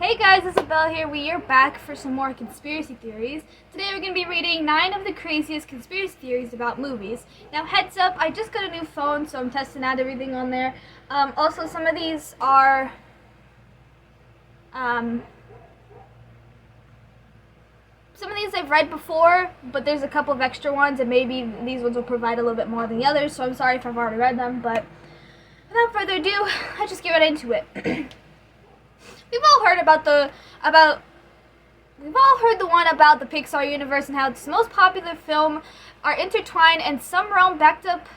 Hey guys, Isabel here. We are back for some more conspiracy theories. Today we're going to be reading 9 of the craziest conspiracy theories about movies. Now heads up, I just got a new phone, so I'm testing out everything on there. Also, some of these are some of these I've read before, but there's a couple of extra ones, and maybe these ones will provide a little bit more than the others, so I'm sorry if I've already read them, but without further ado, let's just get right into it. We've all heard the one about the Pixar universe and how it's the most popular film are intertwined and some realm backed up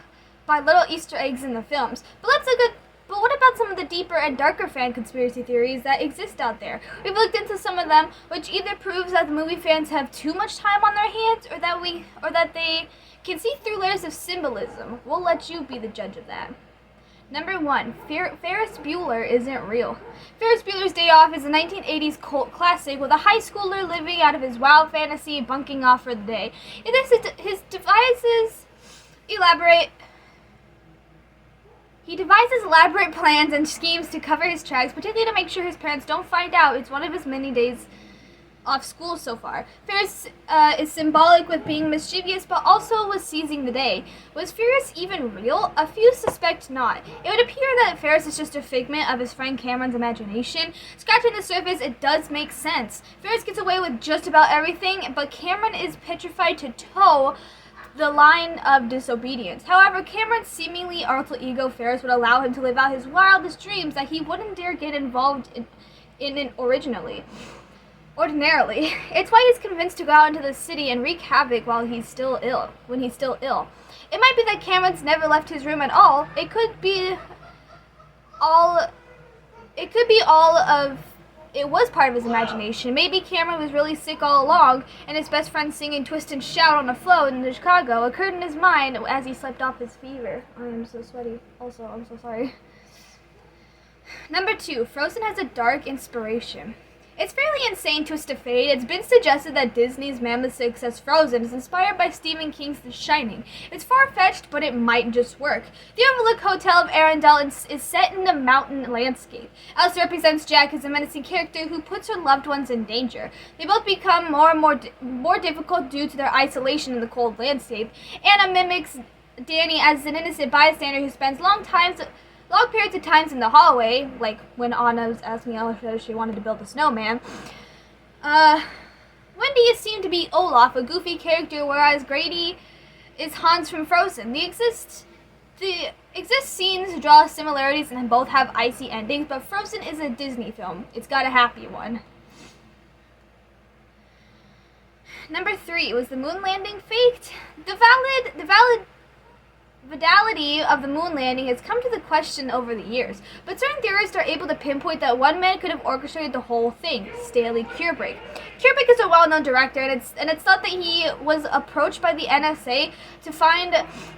by little Easter eggs in the films. But what about some of the deeper and darker fan conspiracy theories that exist out there? We've looked into some of them, which either proves that the movie fans have too much time on their hands, or that they can see through layers of symbolism. We'll let you be the judge of that. Number 1, Ferris Bueller isn't real. Ferris Bueller's Day Off is a 1980s cult classic with a high schooler living out of his wild fantasy, bunking off for the day. He devises elaborate plans and schemes to cover his tracks, particularly to make sure his parents don't find out it's one of his many days off school so far. Ferris is symbolic with being mischievous, but also with seizing the day. Was Ferris even real? A few suspect not. It would appear that Ferris is just a figment of his friend Cameron's imagination. Scratching the surface, it does make sense. Ferris gets away with just about everything, but Cameron is petrified to toe the line of disobedience. However, Cameron's seemingly alter ego Ferris would allow him to live out his wildest dreams that he wouldn't dare get involved in ordinarily. It's why he's convinced to go out into the city and wreak havoc when he's still ill. It might be that Cameron's never left his room at all. It could be it was part of his imagination. Maybe Cameron was really sick all along, and his best friend singing Twist and Shout on the float in Chicago occurred in his mind as he slept off his fever. I am so sweaty. Also, I'm so sorry. Number 2, Frozen has a dark inspiration. It's fairly insane twist of fate. It's been suggested that Disney's mammoth success Frozen is inspired by Stephen King's The Shining. It's far-fetched, but it might just work. The Overlook Hotel of Arendelle is set in a mountain landscape. Elsa represents Jack as a menacing character who puts her loved ones in danger. They both become more and more difficult due to their isolation in the cold landscape. Anna mimics Danny as an innocent bystander who spends long periods of times in the hallway, like when Anna was asking Elsa if she wanted to build a snowman. Wendy is seen to be Olaf, a goofy character, whereas Grady is Hans from Frozen. The exist scenes draw similarities and both have icy endings, but Frozen is a Disney film. It's got a happy one. Number 3, was the moon landing faked? The validity of the moon landing has come to the question over the years, but certain theorists are able to pinpoint that one man could have orchestrated the whole thing, Stanley Kubrick. Kubrick is a well-known director, and it's thought that he was approached by the NSA to find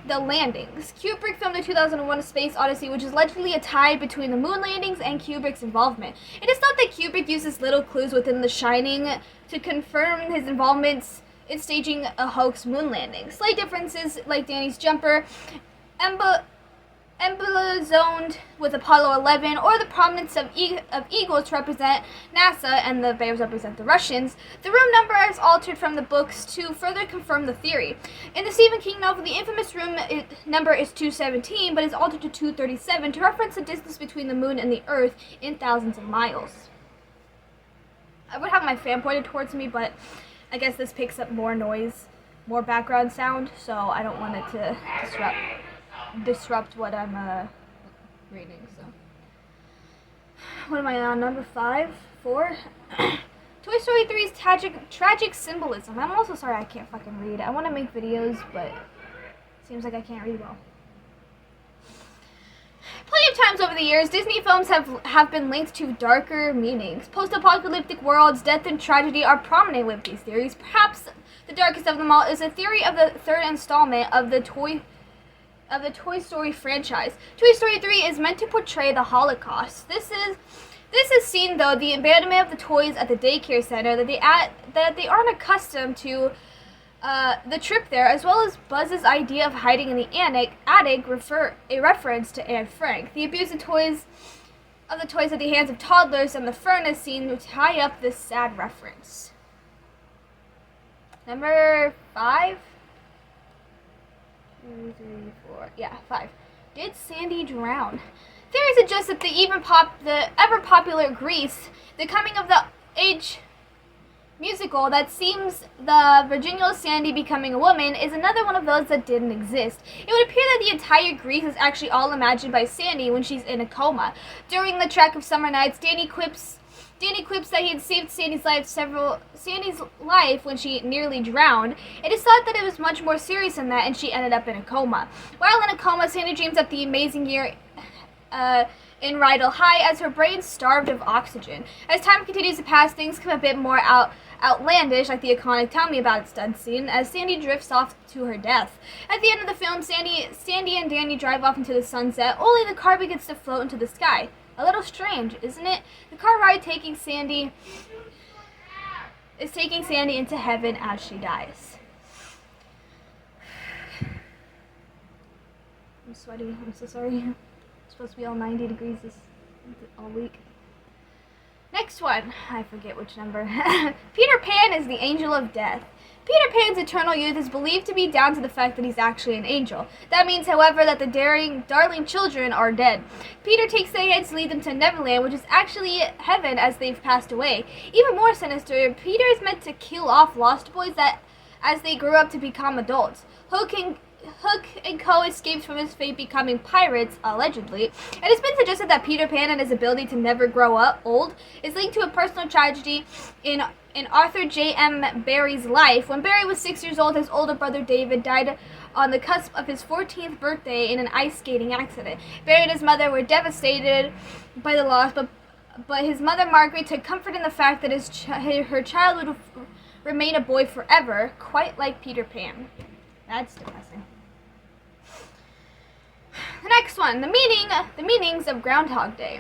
the landings. Kubrick filmed the 2001 A Space Odyssey, which is allegedly a tie between the moon landings and Kubrick's involvement. It is thought that Kubrick uses little clues within The Shining to confirm his involvement in staging a hoax moon landing. Slight differences, like Danny's jumper, emblazoned with Apollo 11, or the prominence of eagles to represent NASA and the bears represent the Russians. The room number is altered from the books to further confirm the theory. In the Stephen King novel, the infamous room number is 217, but is altered to 237 to reference the distance between the moon and the Earth in thousands of miles. I would have my fan pointed towards me, but I guess this picks up more noise, more background sound, so I don't want it to disrupt what I'm reading. So, what am I on? Number 5, 4. Toy Story 3's tragic symbolism. I'm also sorry I can't fucking read. I want to make videos, but it seems like I can't read well. Plenty of times over the years, Disney films have been linked to darker meanings. Post-apocalyptic worlds, death, and tragedy are prominent with these theories. Perhaps the darkest of them all is a theory of the third installment of the Toy Story franchise. Toy Story 3 is meant to portray the Holocaust. This is seen, though, the abandonment of the toys at the daycare center that they aren't accustomed to the trip there, as well as Buzz's idea of hiding in the attic, a reference to Anne Frank. The abuse of toys of the toys at the hands of toddlers and the furnace scene to tie up this sad reference. Number 5? 2, 3, 4. Yeah, 5. Did Sandy drown? Theories suggest that the ever popular Grease, the coming of the age musical that seems the Virginia Sandy becoming a woman, is another one of those that didn't exist. It would appear that the entire Grease is actually all imagined by Sandy when she's in a coma. During the track of Summer Nights, Danny quips that he had saved Sandy's life when she nearly drowned. It is thought that it was much more serious than that, and she ended up in a coma. While in a coma, Sandy dreams up the amazing year in Rydell High as her brain starved of oxygen. As time continues to pass, things become a bit more outlandish, like the iconic "Tell Me About It" stunt scene, as Sandy drifts off to her death. At the end of the film, Sandy and Danny drive off into the sunset, only the car begins to float into the sky. A little strange, isn't it? The car ride taking Sandy into heaven as she dies. I'm sweaty. I'm so sorry. It's supposed to be all 90 degrees all week. Next one. I forget which number. Peter Pan is the angel of death. Peter Pan's eternal youth is believed to be down to the fact that he's actually an angel. That means, however, that the darling children are dead. Peter takes their heads to lead them to Neverland, which is actually heaven as they've passed away. Even more sinister, Peter is meant to kill off lost boys that as they grow up to become adults. Hook and Co. escapes from his fate becoming pirates, allegedly. It has been suggested that Peter Pan and his ability to never grow up old is linked to a personal tragedy in Arthur J.M. Barry's life. When Barry was 6 years old, his older brother David died on the cusp of his 14th birthday in an ice skating accident. Barry and his mother were devastated by the loss, but his mother Margaret took comfort in the fact that her child would remain a boy forever, quite like Peter Pan. That's depressing. The next one, the meanings of Groundhog Day.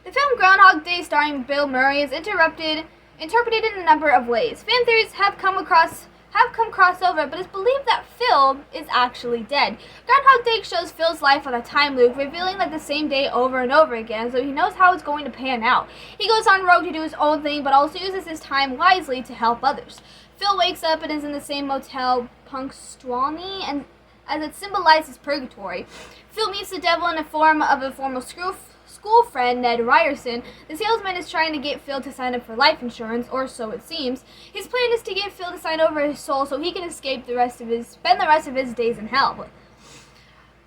The film Groundhog Day, starring Bill Murray, is interpreted in a number of ways. Fan theories have come crossover, but it's believed that Phil is actually dead. Groundhog Day shows Phil's life on a time loop, revealing like the same day over and over again, so he knows how it's going to pan out. He goes on road to do his own thing, but also uses his time wisely to help others. Phil wakes up and is in the same motel, Punxsutawney, and as it symbolizes purgatory. Phil meets the devil in the form of a former school friend, Ned Ryerson. The salesman is trying to get Phil to sign up for life insurance, or so it seems. His plan is to get Phil to sign over his soul so he can spend the rest of his days in hell.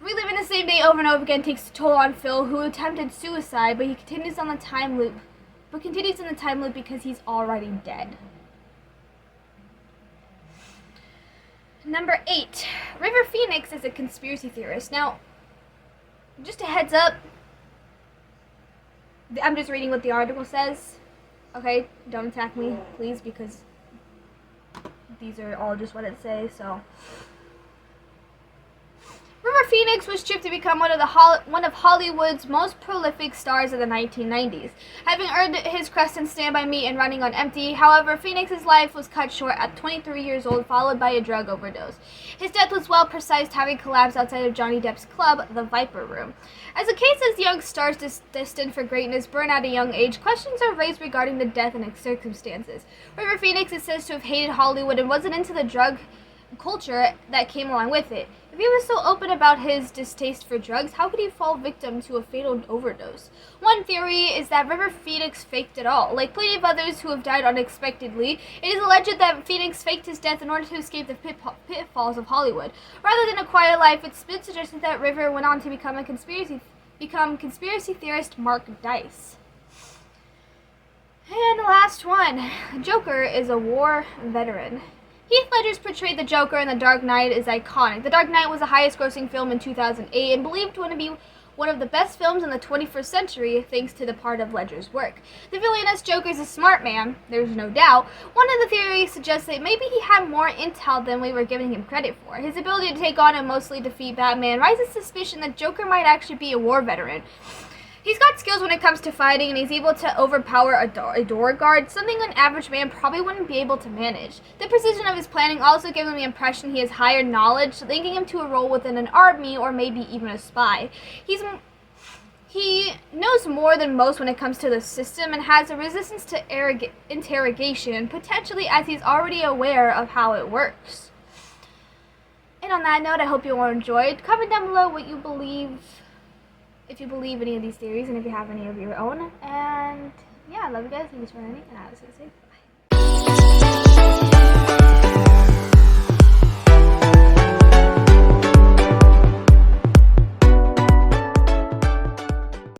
Reliving the same day over and over again takes a toll on Phil, who attempted suicide, but he continues in the time loop because he's already dead. Number 8. River Phoenix is a conspiracy theorist. Now, just a heads up, I'm just reading what the article says. Okay, don't attack me, please, because these are all just what it says, so. River Phoenix was chipped to become one of Hollywood's most prolific stars of the 1990s. Having earned his crest in Stand By Me and Running on Empty, however, Phoenix's life was cut short at 23 years old, followed by a drug overdose. His death was well precised, having collapsed outside of Johnny Depp's club, the Viper Room. As the case as young stars destined for greatness burn at a young age, questions are raised regarding the death and its circumstances. River Phoenix is said to have hated Hollywood and wasn't into the drug culture that came along with it. If he was so open about his distaste for drugs, how could he fall victim to a fatal overdose? One theory is that River Phoenix faked it all. Like plenty of others who have died unexpectedly, it is alleged that Phoenix faked his death in order to escape the pitfalls of Hollywood. Rather than a quiet life, it's been suggested that River went on to become conspiracy theorist Mark Dice. And the last one, Joker is a war veteran. Heath Ledger's portrayed the Joker in The Dark Knight is iconic. The Dark Knight was the highest-grossing film in 2008 and believed to be one of the best films in the 21st century thanks to the part of Ledger's work. The villainous Joker is a smart man, there's no doubt. One of the theories suggests that maybe he had more intel than we were giving him credit for. His ability to take on and mostly defeat Batman raises suspicion that Joker might actually be a war veteran. He's got skills when it comes to fighting, and he's able to overpower a door guard, something an average man probably wouldn't be able to manage. The precision of his planning also gives him the impression he has higher knowledge, linking him to a role within an army or maybe even a spy. He knows more than most when it comes to the system and has a resistance to interrogation, potentially as he's already aware of how it works. And on that note, I hope you all enjoyed. Comment down below what you believe, if you believe any of these theories, and if you have any of your own. And yeah, I love you guys. Thanks for learning, and I will see you soon.